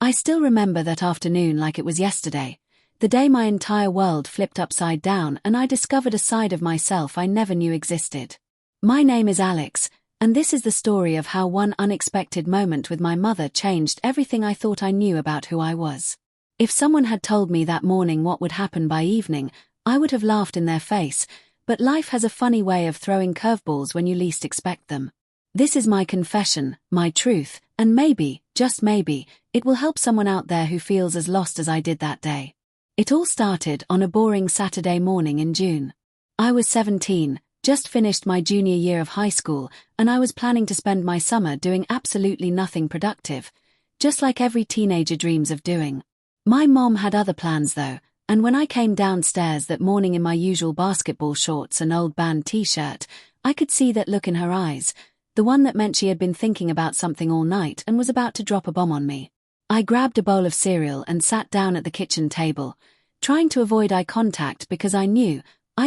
I still remember that afternoon like it was yesterday, the day my entire world flipped upside down and I discovered a side of myself I never knew existed. My name is Alex, and this is the story of how one unexpected moment with my mother changed everything I thought I knew about who I was. If someone had told me that morning what would happen by evening, I would have laughed in their face, but life has a funny way of throwing curveballs when you least expect them. This is my confession, my truth, and maybe, just maybe, it will help someone out there who feels as lost as I did that day. It all started on a boring Saturday morning in June. I was 17, just finished my junior year of high school, and I was planning to spend my summer doing absolutely nothing productive, just like every teenager dreams of doing. My mom had other plans though, and when I came downstairs that morning in my usual basketball shorts and old band t-shirt, I could see that look in her eyes, the one that meant she had been thinking about something all night and was about to drop a bomb on me. I grabbed a bowl of cereal and sat down at the kitchen table, trying to avoid eye contact because I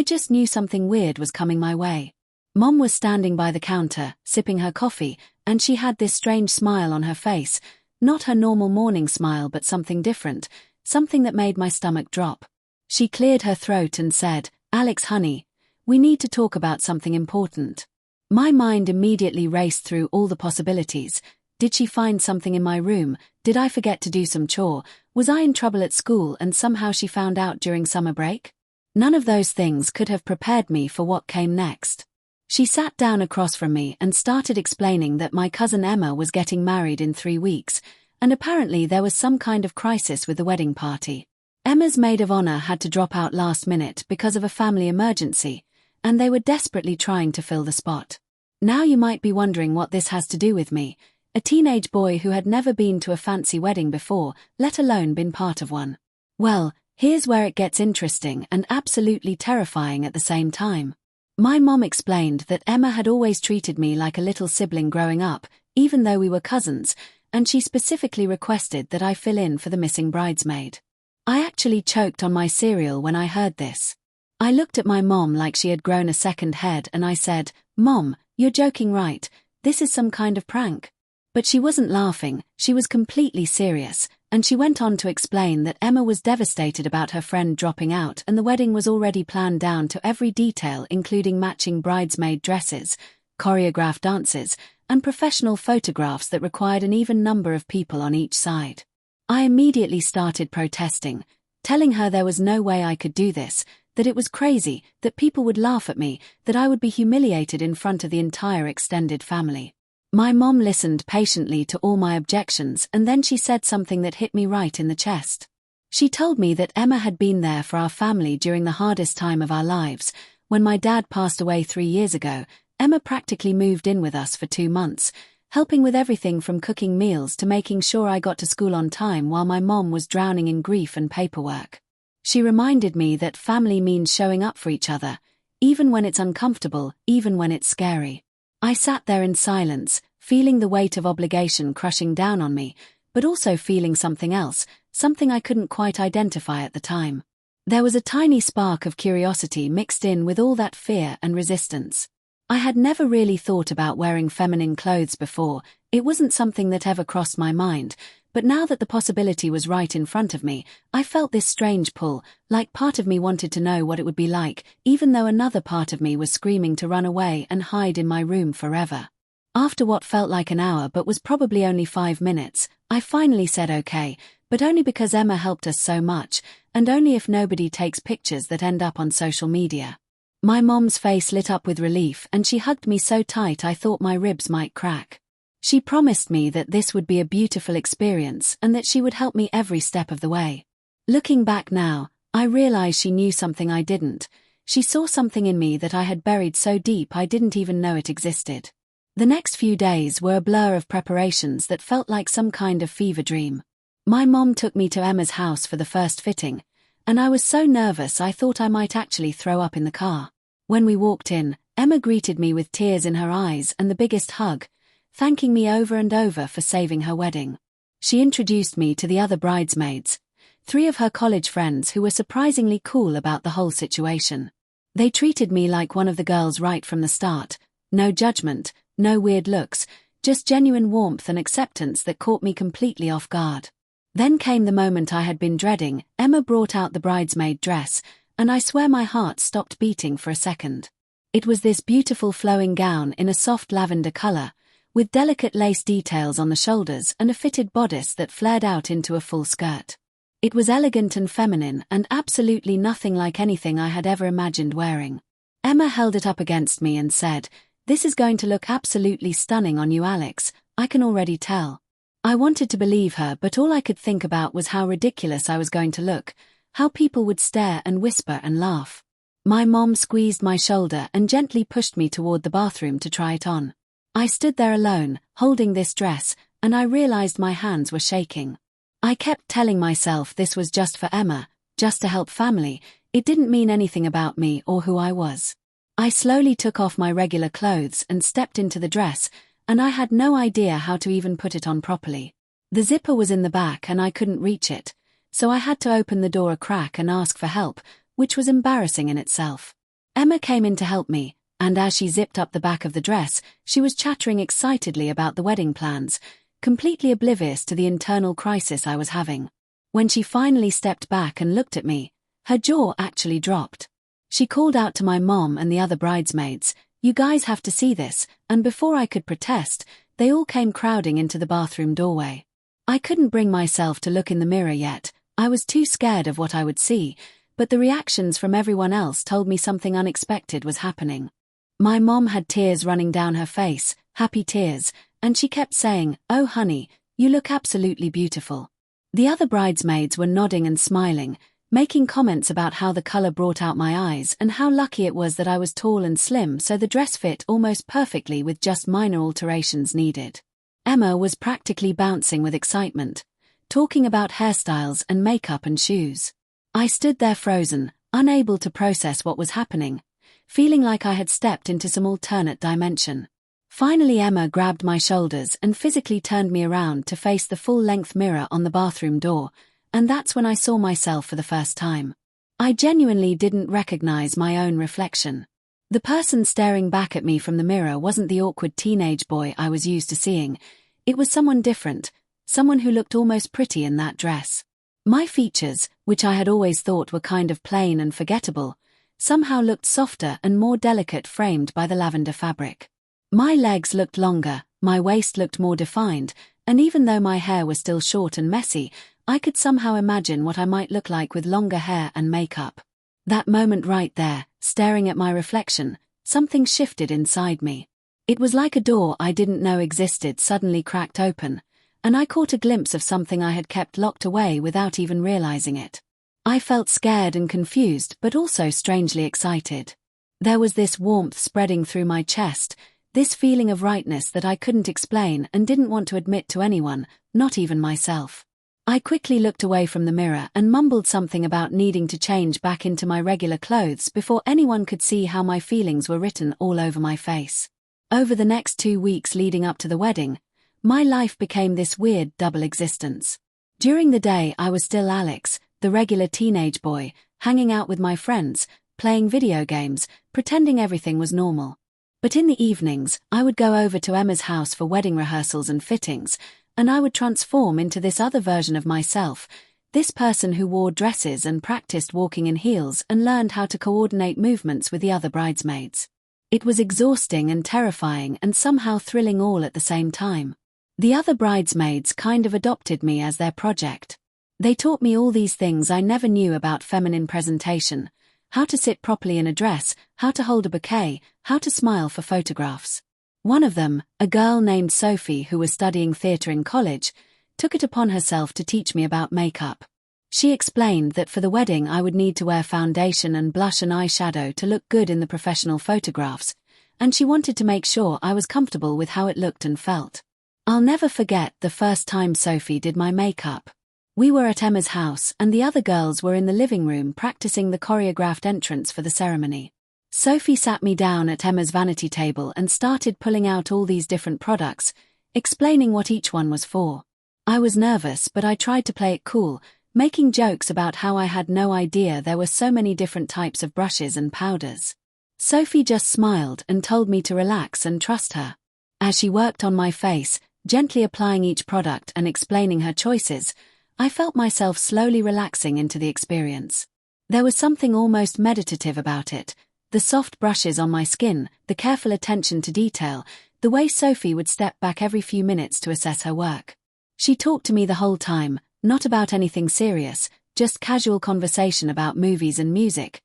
just knew something weird was coming my way. Mom was standing by the counter, sipping her coffee, and she had this strange smile on her face, not her normal morning smile but something different, something that made my stomach drop. She cleared her throat and said, "Alex honey, we need to talk about something important." My mind immediately raced through all the possibilities. Did she find something in my room? Did I forget to do some chore? Was I in trouble at school and somehow she found out during summer break? None of those things could have prepared me for what came next. She sat down across from me and started explaining that my cousin Emma was getting married in 3 weeks, and apparently there was some kind of crisis with the wedding party. Emma's maid of honor had to drop out last minute because of a family emergency, and they were desperately trying to fill the spot. Now you might be wondering what this has to do with me, a teenage boy who had never been to a fancy wedding before, let alone been part of one. Well, here's where it gets interesting and absolutely terrifying at the same time. My mom explained that Emma had always treated me like a little sibling growing up, even though we were cousins, and she specifically requested that I fill in for the missing bridesmaid. I actually choked on my cereal when I heard this. I looked at my mom like she had grown a second head and I said, "Mom, you're joking right, this is some kind of prank." But she wasn't laughing, she was completely serious, and she went on to explain that Emma was devastated about her friend dropping out and the wedding was already planned down to every detail including matching bridesmaid dresses, choreographed dances, and professional photographs that required an even number of people on each side. I immediately started protesting, telling her there was no way I could do this, that it was crazy, that people would laugh at me, that I would be humiliated in front of the entire extended family. My mom listened patiently to all my objections and then she said something that hit me right in the chest. She told me that Emma had been there for our family during the hardest time of our lives. When my dad passed away 3 years ago, Emma practically moved in with us for 2 months, helping with everything from cooking meals to making sure I got to school on time while my mom was drowning in grief and paperwork. She reminded me that family means showing up for each other, even when it's uncomfortable, even when it's scary. I sat there in silence, feeling the weight of obligation crushing down on me, but also feeling something else, something I couldn't quite identify at the time. There was a tiny spark of curiosity mixed in with all that fear and resistance. I had never really thought about wearing feminine clothes before, it wasn't something that ever crossed my mind, but now that the possibility was right in front of me, I felt this strange pull, like part of me wanted to know what it would be like, even though another part of me was screaming to run away and hide in my room forever. After what felt like an hour but was probably only 5 minutes, I finally said okay, but only because Emma helped us so much, and only if nobody takes pictures that end up on social media. My mom's face lit up with relief and she hugged me so tight I thought my ribs might crack. She promised me that this would be a beautiful experience and that she would help me every step of the way. Looking back now, I realize she knew something I didn't. She saw something in me that I had buried so deep I didn't even know it existed. The next few days were a blur of preparations that felt like some kind of fever dream. My mom took me to Emma's house for the first fitting, and I was so nervous I thought I might actually throw up in the car. When we walked in, Emma greeted me with tears in her eyes and the biggest hug, thanking me over and over for saving her wedding. She introduced me to the other bridesmaids, 3 of her college friends who were surprisingly cool about the whole situation. They treated me like one of the girls right from the start, no judgment, no weird looks, just genuine warmth and acceptance that caught me completely off guard. Then came the moment I had been dreading. Emma brought out the bridesmaid dress, and I swear my heart stopped beating for a second. It was this beautiful flowing gown in a soft lavender color, with delicate lace details on the shoulders and a fitted bodice that flared out into a full skirt. It was elegant and feminine and absolutely nothing like anything I had ever imagined wearing. Emma held it up against me and said, "This is going to look absolutely stunning on you, Alex, I can already tell." I wanted to believe her, but all I could think about was how ridiculous I was going to look, how people would stare and whisper and laugh. My mom squeezed my shoulder and gently pushed me toward the bathroom to try it on. I stood there alone, holding this dress, and I realized my hands were shaking. I kept telling myself this was just for Emma, just to help family. It didn't mean anything about me or who I was. I slowly took off my regular clothes and stepped into the dress, and I had no idea how to even put it on properly. The zipper was in the back and I couldn't reach it, so I had to open the door a crack and ask for help, which was embarrassing in itself. Emma came in to help me, and as she zipped up the back of the dress, she was chattering excitedly about the wedding plans, completely oblivious to the internal crisis I was having. When she finally stepped back and looked at me, her jaw actually dropped. She called out to my mom and the other bridesmaids, "You guys have to see this," and before I could protest, they all came crowding into the bathroom doorway. I couldn't bring myself to look in the mirror yet, I was too scared of what I would see, but the reactions from everyone else told me something unexpected was happening. My mom had tears running down her face, happy tears, and she kept saying, "Oh honey, you look absolutely beautiful." The other bridesmaids were nodding and smiling, making comments about how the color brought out my eyes and how lucky it was that I was tall and slim, so the dress fit almost perfectly with just minor alterations needed. Emma was practically bouncing with excitement, talking about hairstyles and makeup and shoes. I stood there frozen, unable to process what was happening, feeling like I had stepped into some alternate dimension. Finally Emma grabbed my shoulders and physically turned me around to face the full-length mirror on the bathroom door, and that's when I saw myself for the first time. I genuinely didn't recognize my own reflection. The person staring back at me from the mirror wasn't the awkward teenage boy I was used to seeing. It was someone different, someone who looked almost pretty in that dress. My features, which I had always thought were kind of plain and forgettable, somehow looked softer and more delicate, framed by the lavender fabric. My legs looked longer, my waist looked more defined, and even though my hair was still short and messy, I could somehow imagine what I might look like with longer hair and makeup. That moment right there, staring at my reflection, something shifted inside me. It was like a door I didn't know existed suddenly cracked open, and I caught a glimpse of something I had kept locked away without even realizing it. I felt scared and confused, but also strangely excited. There was this warmth spreading through my chest, this feeling of rightness that I couldn't explain and didn't want to admit to anyone, not even myself. I quickly looked away from the mirror and mumbled something about needing to change back into my regular clothes before anyone could see how my feelings were written all over my face. Over the next 2 weeks leading up to the wedding, my life became this weird double existence. During the day I was still Alex, the regular teenage boy, hanging out with my friends, playing video games, pretending everything was normal. But in the evenings, I would go over to Emma's house for wedding rehearsals and fittings, and I would transform into this other version of myself, this person who wore dresses and practiced walking in heels and learned how to coordinate movements with the other bridesmaids. It was exhausting and terrifying and somehow thrilling all at the same time. The other bridesmaids kind of adopted me as their project. They taught me all these things I never knew about feminine presentation: how to sit properly in a dress, how to hold a bouquet, how to smile for photographs. One of them, a girl named Sophie who was studying theatre in college, took it upon herself to teach me about makeup. She explained that for the wedding I would need to wear foundation and blush and eyeshadow to look good in the professional photographs, and she wanted to make sure I was comfortable with how it looked and felt. I'll never forget the first time Sophie did my makeup. We were at Emma's house and the other girls were in the living room practicing the choreographed entrance for the ceremony. Sophie sat me down at Emma's vanity table and started pulling out all these different products, explaining what each one was for. I was nervous, but I tried to play it cool, making jokes about how I had no idea there were so many different types of brushes and powders. Sophie just smiled and told me to relax and trust her. As she worked on my face, gently applying each product and explaining her choices, I felt myself slowly relaxing into the experience. There was something almost meditative about it. The soft brushes on my skin, the careful attention to detail, the way Sophie would step back every few minutes to assess her work. She talked to me the whole time, not about anything serious, just casual conversation about movies and music,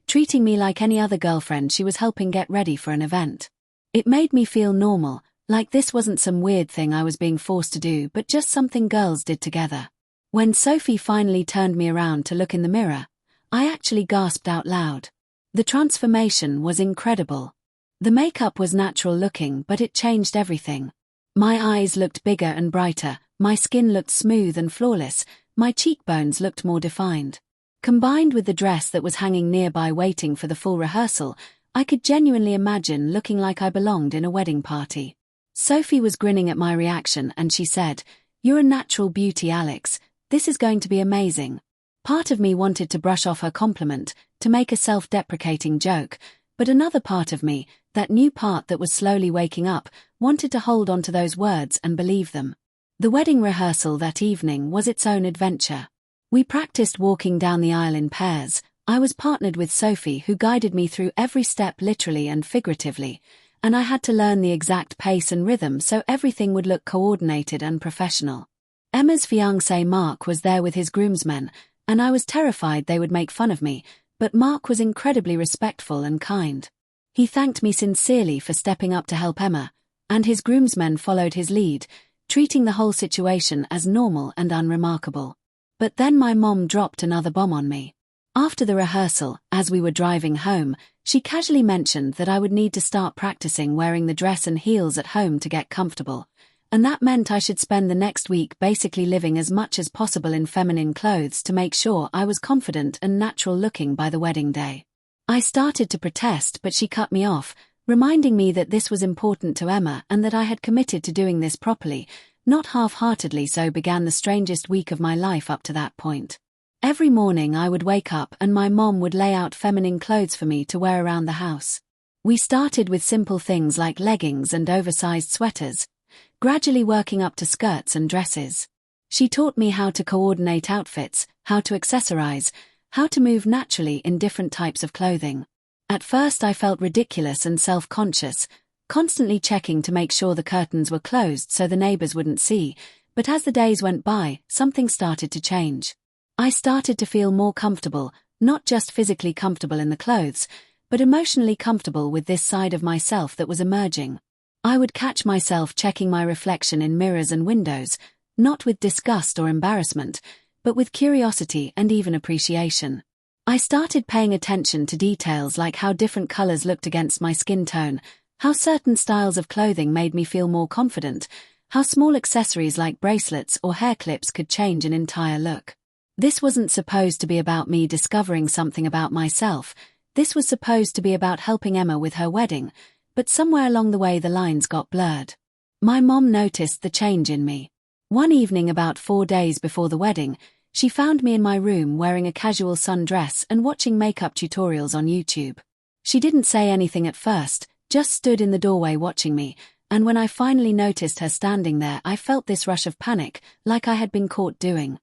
treating me like any other girlfriend she was helping get ready for an event. It made me feel normal, like this wasn't some weird thing I was being forced to do but just something girls did together. When Sophie finally turned me around to look in the mirror, I actually gasped out loud. The transformation was incredible. The makeup was natural looking, but it changed everything. My eyes looked bigger and brighter, my skin looked smooth and flawless, my cheekbones looked more defined. Combined with the dress that was hanging nearby waiting for the full rehearsal, I could genuinely imagine looking like I belonged in a wedding party. Sophie was grinning at my reaction and she said, "You're a natural beauty, Alex. This is going to be amazing." Part of me wanted to brush off her compliment, to make a self-deprecating joke, but another part of me, that new part that was slowly waking up, wanted to hold on to those words and believe them. The wedding rehearsal that evening was its own adventure. We practiced walking down the aisle in pairs. I was partnered with Sophie, who guided me through every step literally and figuratively, and I had to learn the exact pace and rhythm so everything would look coordinated and professional. Emma's fiancé Mark was there with his groomsmen, and I was terrified they would make fun of me, but Mark was incredibly respectful and kind. He thanked me sincerely for stepping up to help Emma, and his groomsmen followed his lead, treating the whole situation as normal and unremarkable. But then my mom dropped another bomb on me. After the rehearsal, as we were driving home, she casually mentioned that I would need to start practicing wearing the dress and heels at home to get comfortable, and that meant I should spend the next week basically living as much as possible in feminine clothes to make sure I was confident and natural looking by the wedding day. I started to protest, but she cut me off, reminding me that this was important to Emma and that I had committed to doing this properly, not half-heartedly. So began the strangest week of my life up to that point. Every morning I would wake up and my mom would lay out feminine clothes for me to wear around the house. We started with simple things like leggings and oversized sweaters, gradually working up to skirts and dresses. She taught me how to coordinate outfits, how to accessorize, how to move naturally in different types of clothing. At first I felt ridiculous and self-conscious, constantly checking to make sure the curtains were closed so the neighbors wouldn't see, but as the days went by, something started to change. I started to feel more comfortable, not just physically comfortable in the clothes, but emotionally comfortable with this side of myself that was emerging. I would catch myself checking my reflection in mirrors and windows, not with disgust or embarrassment, but with curiosity and even appreciation. I started paying attention to details like how different colors looked against my skin tone, how certain styles of clothing made me feel more confident, how small accessories like bracelets or hair clips could change an entire look. This wasn't supposed to be about me discovering something about myself. This was supposed to be about helping Emma with her wedding, but somewhere along the way the lines got blurred. My mom noticed the change in me. One evening about 4 days before the wedding, she found me in my room wearing a casual sundress and watching makeup tutorials on YouTube. She didn't say anything at first, just stood in the doorway watching me, and when I finally noticed her standing there I felt this rush of panic, like I had been caught doing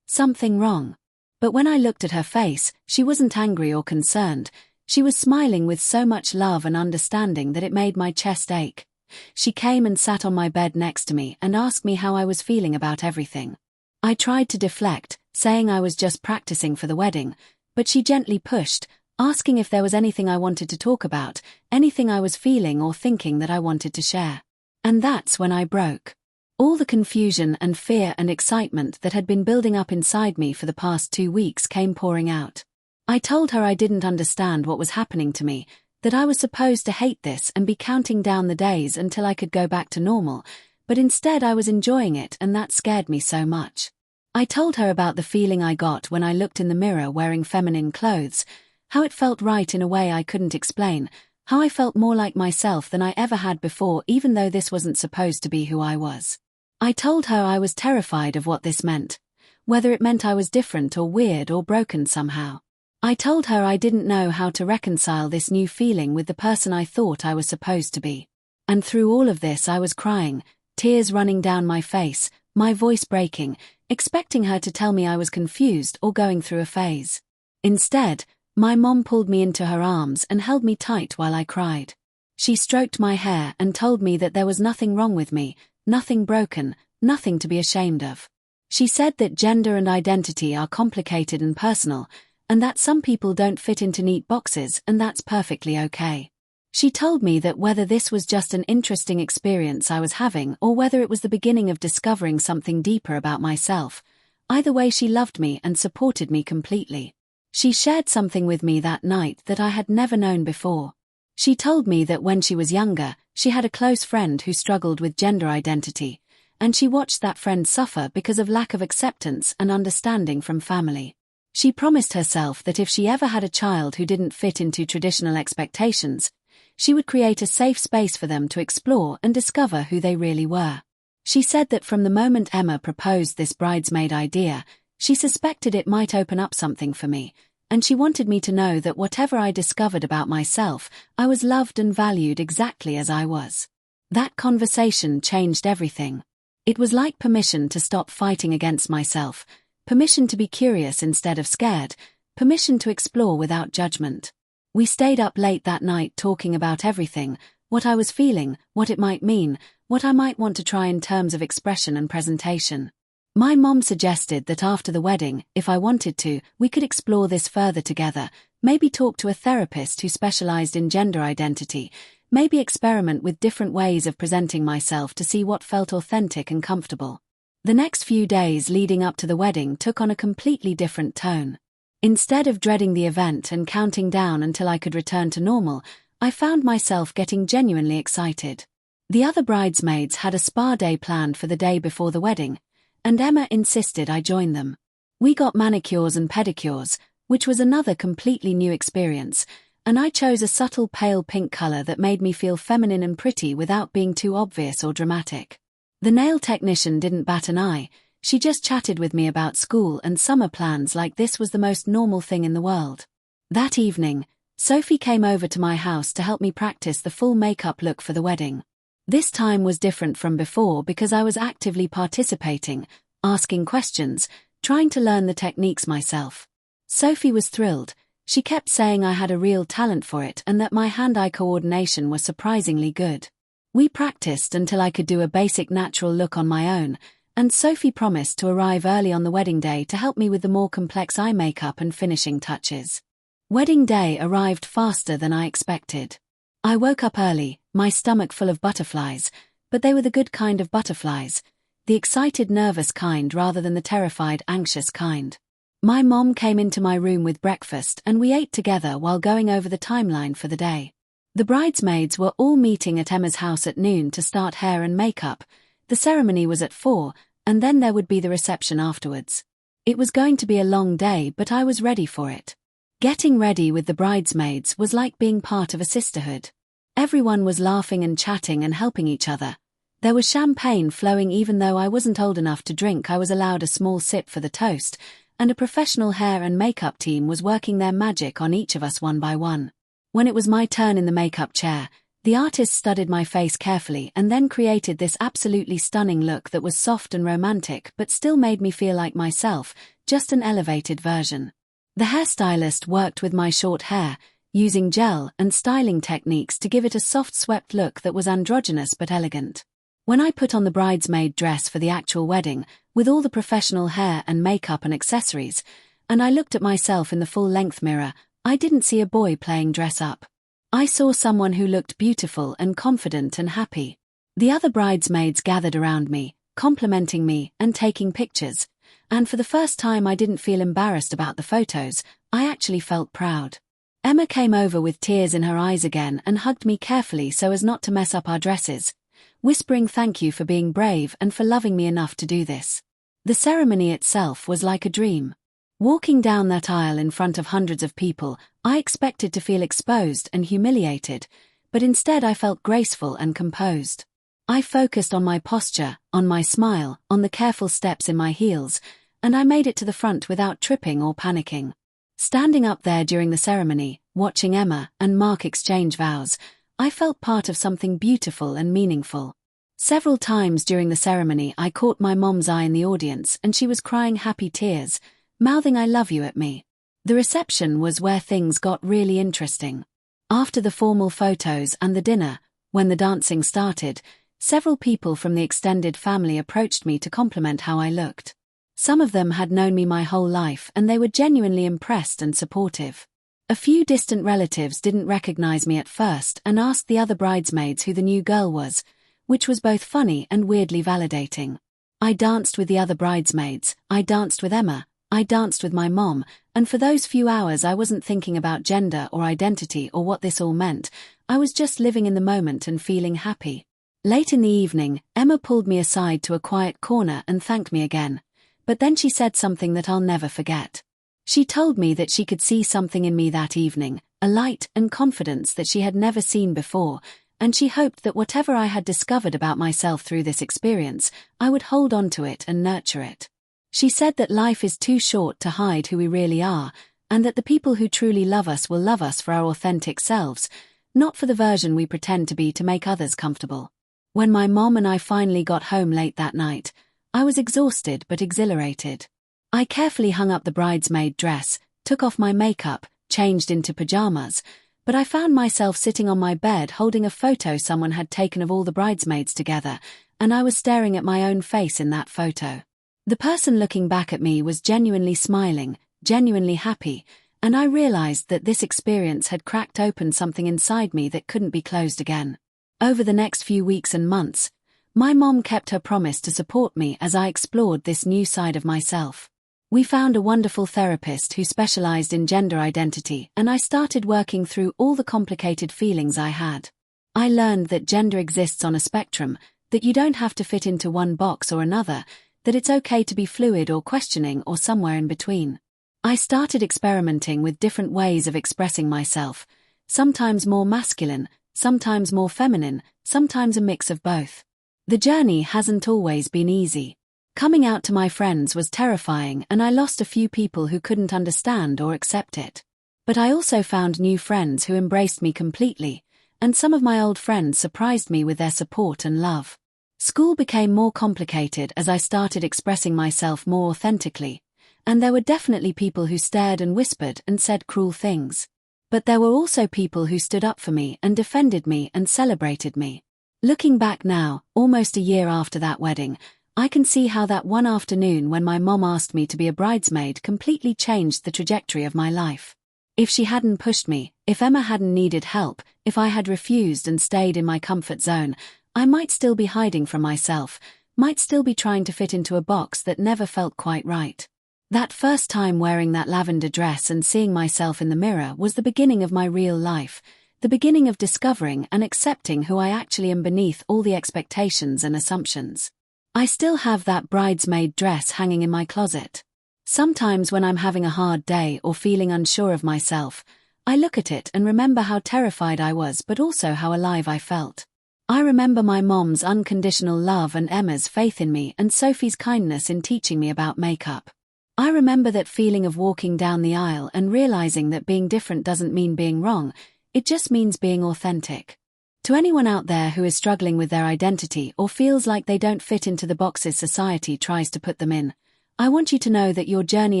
something wrong. But when I looked at her face, she wasn't angry or concerned. She was smiling with so much love and understanding that it made my chest ache. She came and sat on my bed next to me and asked me how I was feeling about everything. I tried to deflect, saying I was just practicing for the wedding, but she gently pushed, asking if there was anything I wanted to talk about, anything I was feeling or thinking that I wanted to share. And that's when I broke. All the confusion and fear and excitement that had been building up inside me for the past 2 weeks came pouring out. I told her I didn't understand what was happening to me, that I was supposed to hate this and be counting down the days until I could go back to normal, but instead I was enjoying it, and that scared me so much. I told her about the feeling I got when I looked in the mirror wearing feminine clothes, how it felt right in a way I couldn't explain, how I felt more like myself than I ever had before, even though this wasn't supposed to be who I was. I told her I was terrified of what this meant, whether it meant I was different or weird or broken somehow. I told her I didn't know how to reconcile this new feeling with the person I thought I was supposed to be. And through all of this I was crying, tears running down my face, my voice breaking, expecting her to tell me I was confused or going through a phase. Instead, my mom pulled me into her arms and held me tight while I cried. She stroked my hair and told me that there was nothing wrong with me, nothing broken, nothing to be ashamed of. She said that gender and identity are complicated and personal, and that some people don't fit into neat boxes, and that's perfectly okay. She told me that whether this was just an interesting experience I was having or whether it was the beginning of discovering something deeper about myself, either way she loved me and supported me completely. She shared something with me that night that I had never known before. She told me that when she was younger, she had a close friend who struggled with gender identity, and she watched that friend suffer because of lack of acceptance and understanding from family. She promised herself that if she ever had a child who didn't fit into traditional expectations, she would create a safe space for them to explore and discover who they really were. She said that from the moment Emma proposed this bridesmaid idea, she suspected it might open up something for me, and she wanted me to know that whatever I discovered about myself, I was loved and valued exactly as I was. That conversation changed everything. It was like permission to stop fighting against myself, permission to be curious instead of scared, permission to explore without judgment. We stayed up late that night talking about everything, what I was feeling, what it might mean, what I might want to try in terms of expression and presentation. My mom suggested that after the wedding, if I wanted to, we could explore this further together, maybe talk to a therapist who specialized in gender identity, maybe experiment with different ways of presenting myself to see what felt authentic and comfortable. The next few days leading up to the wedding took on a completely different tone. Instead of dreading the event and counting down until I could return to normal, I found myself getting genuinely excited. The other bridesmaids had a spa day planned for the day before the wedding, and Emma insisted I join them. We got manicures and pedicures, which was another completely new experience, and I chose a subtle pale pink color that made me feel feminine and pretty without being too obvious or dramatic. The nail technician didn't bat an eye. She just chatted with me about school and summer plans like this was the most normal thing in the world. That evening, Sophie came over to my house to help me practice the full makeup look for the wedding. This time was different from before because I was actively participating, asking questions, trying to learn the techniques myself. Sophie was thrilled. She kept saying I had a real talent for it and that my hand-eye coordination was surprisingly good. We practiced until I could do a basic natural look on my own, and Sophie promised to arrive early on the wedding day to help me with the more complex eye makeup and finishing touches. Wedding day arrived faster than I expected. I woke up early, my stomach full of butterflies, but they were the good kind of butterflies, the excited, nervous kind rather than the terrified, anxious kind. My mom came into my room with breakfast and we ate together while going over the timeline for the day. The bridesmaids were all meeting at Emma's house at noon to start hair and makeup. The ceremony was at 4, and then there would be the reception afterwards. It was going to be a long day, but I was ready for it. Getting ready with the bridesmaids was like being part of a sisterhood. Everyone was laughing and chatting and helping each other. There was champagne flowing even though I wasn't old enough to drink. I was allowed a small sip for the toast, and a professional hair and makeup team was working their magic on each of us one by one. When it was my turn in the makeup chair, the artist studied my face carefully and then created this absolutely stunning look that was soft and romantic but still made me feel like myself, just an elevated version. The hairstylist worked with my short hair, using gel and styling techniques to give it a soft swept look that was androgynous but elegant. When I put on the bridesmaid dress for the actual wedding, with all the professional hair and makeup and accessories, and I looked at myself in the full-length mirror, I didn't see a boy playing dress-up. I saw someone who looked beautiful and confident and happy. The other bridesmaids gathered around me, complimenting me and taking pictures, and for the first time I didn't feel embarrassed about the photos, I actually felt proud. Emma came over with tears in her eyes again and hugged me carefully so as not to mess up our dresses, whispering thank you for being brave and for loving me enough to do this. The ceremony itself was like a dream. Walking down that aisle in front of hundreds of people, I expected to feel exposed and humiliated, but instead I felt graceful and composed. I focused on my posture, on my smile, on the careful steps in my heels, and I made it to the front without tripping or panicking. Standing up there during the ceremony, watching Emma and Mark exchange vows, I felt part of something beautiful and meaningful. Several times during the ceremony I caught my mom's eye in the audience and she was crying happy tears, mouthing "I love you" at me. The reception was where things got really interesting. After the formal photos and the dinner, when the dancing started, several people from the extended family approached me to compliment how I looked. Some of them had known me my whole life and they were genuinely impressed and supportive. A few distant relatives didn't recognize me at first and asked the other bridesmaids who the new girl was, which was both funny and weirdly validating. I danced with the other bridesmaids, I danced with Emma, I danced with my mom, and for those few hours I wasn't thinking about gender or identity or what this all meant. I was just living in the moment and feeling happy. Late in the evening, Emma pulled me aside to a quiet corner and thanked me again. But then she said something that I'll never forget. She told me that she could see something in me that evening, a light and confidence that she had never seen before, and she hoped that whatever I had discovered about myself through this experience, I would hold on to it and nurture it. She said that life is too short to hide who we really are, and that the people who truly love us will love us for our authentic selves, not for the version we pretend to be to make others comfortable. When my mom and I finally got home late that night, I was exhausted but exhilarated. I carefully hung up the bridesmaid dress, took off my makeup, changed into pajamas, but I found myself sitting on my bed holding a photo someone had taken of all the bridesmaids together, and I was staring at my own face in that photo. The person looking back at me was genuinely smiling, genuinely happy, and I realized that this experience had cracked open something inside me that couldn't be closed again. Over the next few weeks and months, my mom kept her promise to support me as I explored this new side of myself. We found a wonderful therapist who specialized in gender identity, and I started working through all the complicated feelings I had. I learned that gender exists on a spectrum, that you don't have to fit into one box or another, that it's okay to be fluid or questioning or somewhere in between. I started experimenting with different ways of expressing myself, sometimes more masculine, sometimes more feminine, sometimes a mix of both. The journey hasn't always been easy. Coming out to my friends was terrifying and I lost a few people who couldn't understand or accept it. But I also found new friends who embraced me completely, and some of my old friends surprised me with their support and love. School became more complicated as I started expressing myself more authentically, and there were definitely people who stared and whispered and said cruel things. But there were also people who stood up for me and defended me and celebrated me. Looking back now, almost a year after that wedding, I can see how that one afternoon when my mom asked me to be a bridesmaid completely changed the trajectory of my life. If she hadn't pushed me, if Emma hadn't needed help, if I had refused and stayed in my comfort zone, I might still be hiding from myself, might still be trying to fit into a box that never felt quite right. That first time wearing that lavender dress and seeing myself in the mirror was the beginning of my real life, the beginning of discovering and accepting who I actually am beneath all the expectations and assumptions. I still have that bridesmaid dress hanging in my closet. Sometimes when I'm having a hard day or feeling unsure of myself, I look at it and remember how terrified I was but also how alive I felt. I remember my mom's unconditional love and Emma's faith in me and Sophie's kindness in teaching me about makeup. I remember that feeling of walking down the aisle and realizing that being different doesn't mean being wrong, it just means being authentic. To anyone out there who is struggling with their identity or feels like they don't fit into the boxes society tries to put them in, I want you to know that your journey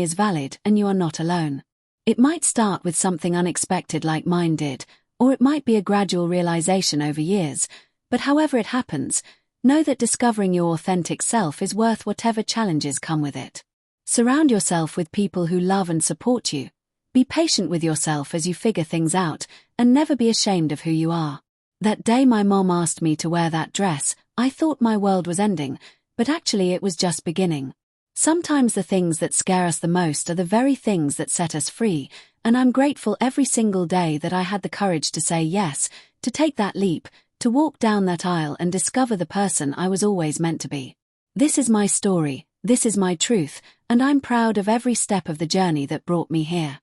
is valid and you are not alone. It might start with something unexpected like mine did, or it might be a gradual realization over years, but however it happens, know that discovering your authentic self is worth whatever challenges come with it. Surround yourself with people who love and support you. Be patient with yourself as you figure things out, and never be ashamed of who you are. That day my mom asked me to wear that dress, I thought my world was ending, but actually it was just beginning. Sometimes the things that scare us the most are the very things that set us free, and I'm grateful every single day that I had the courage to say yes, to take that leap, to walk down that aisle and discover the person I was always meant to be. This is my story, this is my truth, and I'm proud of every step of the journey that brought me here.